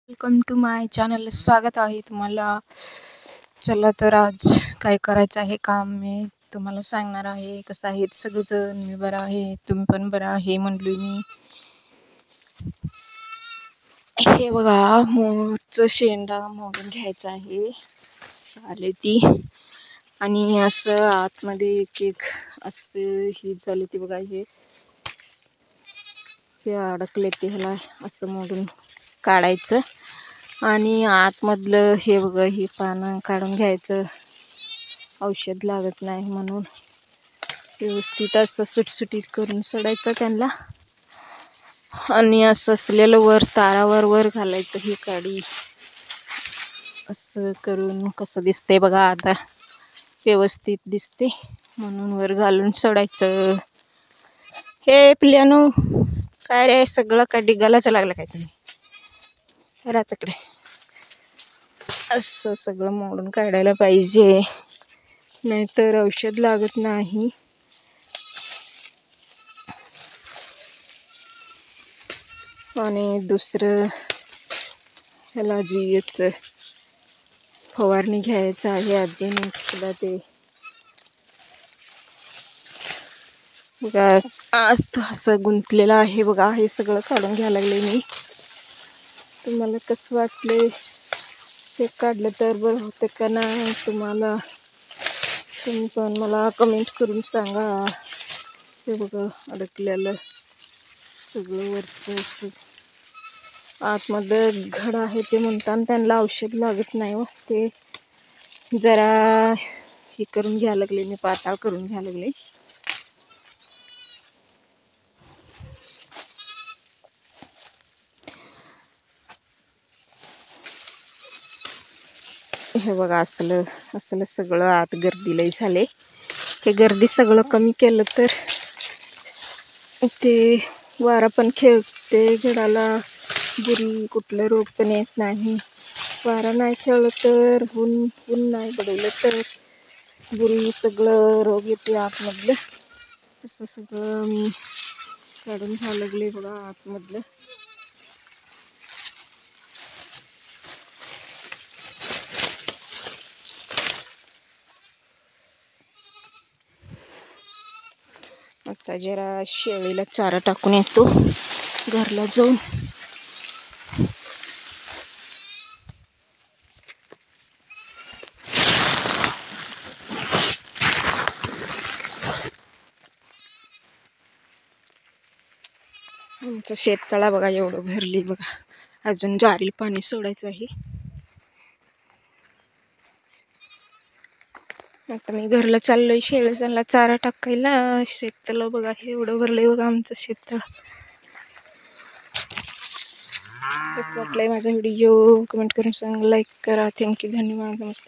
Welcome to my channel. स्वागत आहे तुम्हाला. चला तर आज काय करायचं आहे काम मी तुम्हाला सांगणार आहे. कसं आहेत सगळेजण? मी बरं आहे, तुम्ही पण बरं आहे म्हणलो मी. हे बघा, मोरचं शेंडा मोडून घ्यायचं आहे, चालेल ती. आणि असं आतमध्ये एक एक असं ही झाली ती बघा, हे अडकले ते, ह्याला असं मोडून काढायचं. आणि आतमधलं हे बघा, ही पानं काढून घ्यायचं, औषध लागत नाही म्हणून. व्यवस्थित असं सुटसुटीत करून सोडायचं त्यांना. आणि असं असलेलं वर तारावर वर घालायचं ही काडी. असं करून कसं दिसतंय बघा, आता व्यवस्थित दिसते म्हणून वर घालून सोडायचं. हे पिल्यानो, काय रे सगळं काय डिगालाच लागलं काय तुम्ही? सरा तिकडे. असं सगळं मोडून काढायला पाहिजे, नाहीतर औषध लागत नाही. आणि दुसरं, ह्याला जीएच फवारणी घ्यायचं आहे अजून एकदा. ते बघा आज असं गुंतलेलं आहे बघा, हे सगळं काढून घ्यायला लागले मी. तुम्हाला कसं वाटले ते काढलं तर बरं होतं का नाही तुम्हाला? तुम्ही पण मला कमेंट करून सांगा. हे बघा अडकलेलं सगळं वरचं असं आतमध्ये घड आहे ते म्हणताना त्यांना औषध लागत नाही हो. ते जरा हे करून घ्यायला लागले मी, पाताळ करून घ्यायला लागले. हे बघा असलं असलं सगळं आत गर्दी लई झाले. ते गर्दी सगळं कमी केलं तर ते वारा पण खेळते घडाला, बुरी कुठलं रोग पण येत नाही. वारा नाही खेळलं तर, ऊन नाही बडवलं तर बुरी सगळं रोग येते आतमधलं. असं सगळं मी काढून घ्यायला लागले बघा आतमधलं. आता जरा शेळीला चारा टाकून येतो घरला जाऊन. आमचं शेततळा बघा एवढं भरली बघा, अजून ज्वारीला पाणी सोडायचं आहे. आता मी घरला चाललोय शेळीला चारा टाकायला. शेततळा बघा एवढं भरलंय बघा आमचं शेततळा. कसं वाटलंय माझा व्हिडिओ कमेंट करून सांगा, लाईक करा. थँक्यू, धन्यवाद, नमस्ते.